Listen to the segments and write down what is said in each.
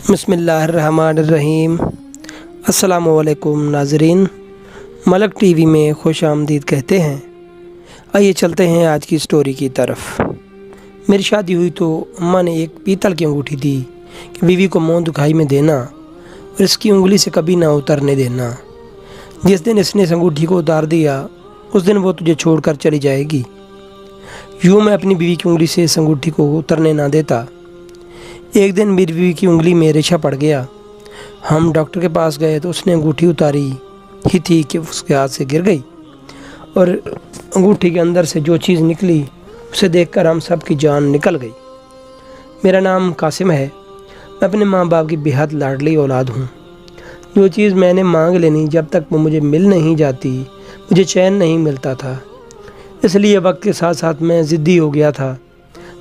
बिस्मिल्लाहिर्रहमानिर्रहीम। अस्सलामुअलैकुम नाज़रीन, मलक टीवी में खुश आमदीद कहते हैं। आइए चलते हैं आज की स्टोरी की तरफ। मेरी शादी हुई तो अम्मा ने एक पीतल की अंगूठी दी कि बीवी को मुँह दुखाई में देना और इसकी उंगली से कभी ना उतरने देना। जिस दिन इसने इस अंगूठी को उतार दिया उस दिन वो तुझे छोड़कर चली जाएगी। यूँ मैं अपनी बीवी की उंगली से इस अंगूठी को उतरने ना देता। एक दिन मेरी बीवी की उंगली में रेशा पड़ गया। हम डॉक्टर के पास गए तो उसने अंगूठी उतारी ही थी कि उसके हाथ से गिर गई और अंगूठी के अंदर से जो चीज़ निकली उसे देखकर हम सब की जान निकल गई। मेरा नाम कासिम है। मैं अपने माँ बाप की बेहद लाडली औलाद हूँ। जो चीज़ मैंने मांग लेनी जब तक वो मुझे मिल नहीं जाती मुझे चैन नहीं मिलता था। इसलिए वक्त के साथ साथ मैं ज़िद्दी हो गया था।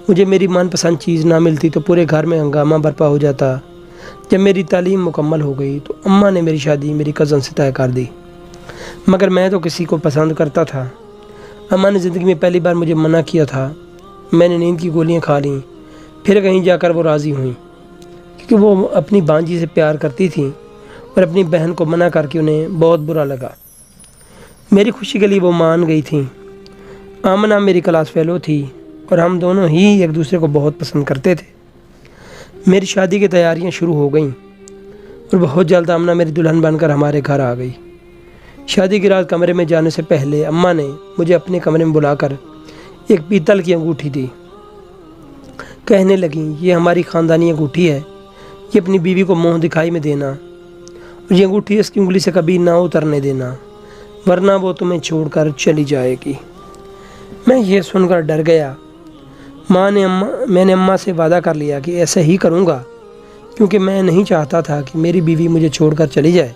मुझे मेरी मनपसंद चीज़ ना मिलती तो पूरे घर में हंगामा बर्पा हो जाता। जब मेरी तालीम मुकम्मल हो गई तो अम्मा ने मेरी शादी मेरी कज़न से तय कर दी, मगर मैं तो किसी को पसंद करता था। अम्मा ने ज़िंदगी में पहली बार मुझे मना किया था। मैंने नींद की गोलियां खा लीं, फिर कहीं जाकर वो राज़ी हुई, क्योंकि वो अपनी भांजी से प्यार करती थी और अपनी बहन को मना करके उन्हें बहुत बुरा लगा। मेरी खुशी के लिए वो मान गई थी। आमना मेरी क्लास फेलो थी और हम दोनों ही एक दूसरे को बहुत पसंद करते थे। मेरी शादी की तैयारियां शुरू हो गईं और बहुत जल्द आमना मेरी दुल्हन बनकर हमारे घर आ गई। शादी की रात कमरे में जाने से पहले अम्मा ने मुझे अपने कमरे में बुलाकर एक पीतल की अंगूठी दी। कहने लगी, ये हमारी ख़ानदानी अंगूठी है, ये अपनी बीवी को मुँह दिखाई में देना और ये अंगूठी इसकी उंगली से कभी ना उतरने देना, वरना वो तुम्हें छोड़कर चली जाएगी। मैं ये सुनकर डर गया। मैंने अम्मा से वादा कर लिया कि ऐसा ही करूँगा, क्योंकि मैं नहीं चाहता था कि मेरी बीवी मुझे छोड़कर चली जाए।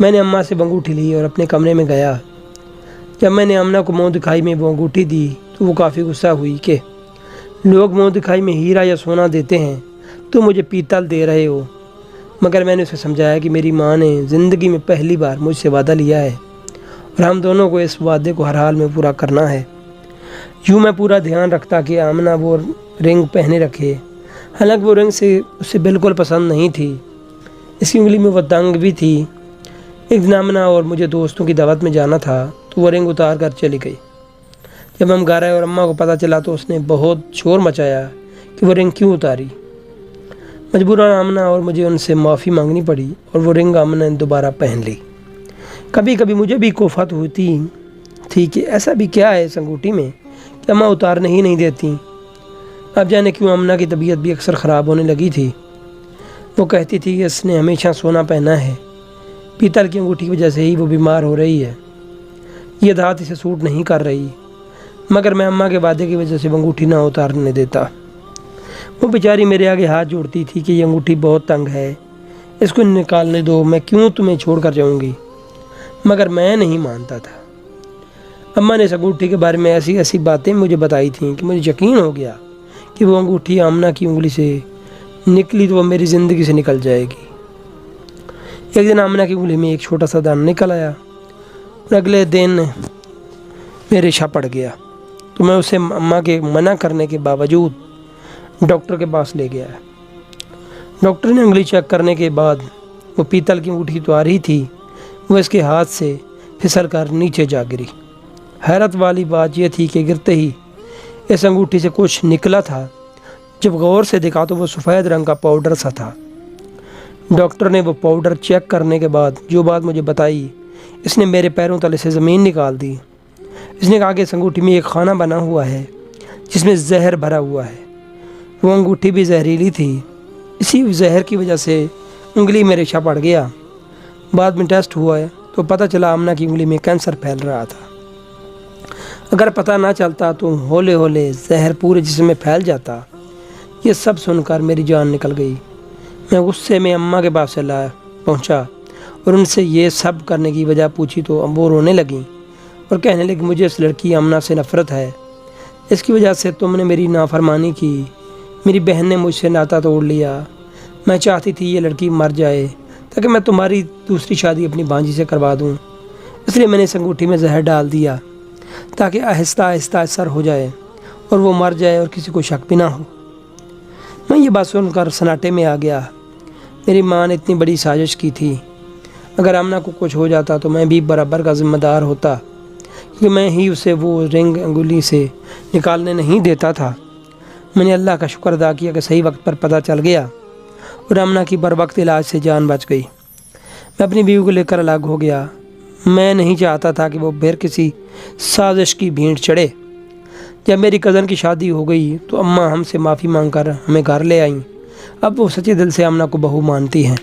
मैंने अम्मा से अंगूठी ली और अपने कमरे में गया। जब मैंने अम्मा को मुँह दिखाई में वो अंगूठी दी तो वो काफ़ी गुस्सा हुई कि लोग मुँह दिखाई में हीरा या सोना देते हैं, तो मुझे पीतल दे रहे हो। मगर मैंने उसे समझाया कि मेरी माँ ने ज़िंदगी में पहली बार मुझसे वादा लिया है और हम दोनों को इस वादे को हर हाल में पूरा करना है। यूँ मैं पूरा ध्यान रखता कि आमना वो रिंग पहने रखे। हालांकि वो रिंग से उससे बिल्कुल पसंद नहीं थी। इसकी उंगली में वो तंग भी थी। एक दिन आमना और मुझे दोस्तों की दावत में जाना था तो वो रिंग उतार कर चली गई। जब हम घर आए और अम्मा को पता चला तो उसने बहुत शोर मचाया कि वो रिंग क्यों उतारी। मजबूरन आमना और मुझे उनसे माफ़ी मांगनी पड़ी और वो रिंग आमना ने दोबारा पहन ली। कभी कभी मुझे भी कोफत होती थी कि ऐसा भी क्या है इस अंगूठी में कि अम्मा उतारने ही नहीं देती। अब जाने क्यों अम्मा की तबीयत भी अक्सर ख़राब होने लगी थी। वो कहती थी कि इसने हमेशा सोना पहना है, पीतल की अंगूठी की वजह से ही वो बीमार हो रही है, ये धात इसे सूट नहीं कर रही। मगर मैं अम्मा के वादे की वजह से वो अंगूठी ना उतारने देता। वो बेचारी मेरे आगे हाथ जोड़ती थी कि ये अंगूठी बहुत तंग है, इसको निकालने दो, मैं क्यों तुम्हें छोड़ कर जाऊँगी। मगर मैं नहीं मानता था। अम्मा ने इस अंगूठी के बारे में ऐसी ऐसी बातें मुझे बताई थीं कि मुझे यकीन हो गया कि वो अंगूठी आमना की उंगली से निकली तो वो मेरी ज़िंदगी से निकल जाएगी। एक दिन आमना की उंगली में एक छोटा सा दाना निकल आया और अगले दिन मेरे रेशा पड़ गया। तो मैं उसे अम्मा के मना करने के बावजूद डॉक्टर के पास ले गया। डॉक्टर ने उंगली चेक करने के बाद वो पीतल की अंगूठी तो आ रही थी, वो इसके हाथ से फिसल कर नीचे जा गिरी। हैरत वाली बात यह थी कि गिरते ही इस अंगूठी से कुछ निकला था। जब गौर से देखा तो वो सफ़ेद रंग का पाउडर सा था। डॉक्टर ने वो पाउडर चेक करने के बाद जो बात मुझे बताई, इसने मेरे पैरों तले से ज़मीन निकाल दी। इसने कहा कि इस अंगूठी में एक खाना बना हुआ है जिसमें जहर भरा हुआ है। वो अंगूठी भी जहरीली थी। इसी जहर की वजह से उंगली में रेशा पड़ गया। बाद में टेस्ट हुआ है तो पता चला आमना की उंगली में कैंसर फैल रहा था। अगर पता ना चलता तो होले होले जहर पूरे जिस्म में फैल जाता। ये सब सुनकर मेरी जान निकल गई। मैं गुस्से में अम्मा के पास चला पहुंचा और उनसे ये सब करने की वजह पूछी तो वो रोने लगी और कहने लगी, मुझे इस लड़की आमना से नफ़रत है। इसकी वजह से तुमने मेरी नाफरमानी की, मेरी बहन ने मुझसे नाता तोड़ लिया। मैं चाहती थी ये लड़की मर जाए ताकि मैं तुम्हारी दूसरी शादी अपनी भांजी से करवा दूं। इसलिए मैंने इस अंगूठी में जहर डाल दिया ताकि आहिस्ता आहिस्ता असर हो जाए और वो मर जाए और किसी को शक भी ना हो। मैं ये बात सुनकर सन्नाटे में आ गया। میری ماں نے اتنی بڑی سازش کی تھی، اگر آمنہ کو کچھ ہو جاتا تو میں بھی برابر کا ذمہ دار ہوتا، کیونکہ میں ہی اسے وہ رنگ انگلی سے نکالنے نہیں دیتا تھا۔ میں نے اللہ کا شکر ادا کیا کہ صحیح وقت پر پتہ چل گیا اور آمنہ کی بروقت علاج سے جان بچ گئی۔ میں اپنی بیوی کو لے کر الگ ہو گیا۔ میں نہیں چاہتا تھا کہ وہ پھر کسی سازش کی بھینٹ چڑھے۔ جب میری کزن کی شادی ہو گئی تو اماں ہم سے معافی مانگ کر ہمیں گھر لے آئیں۔ اب وہ سچے دل سے آمنہ کو بہو مانتی ہیں۔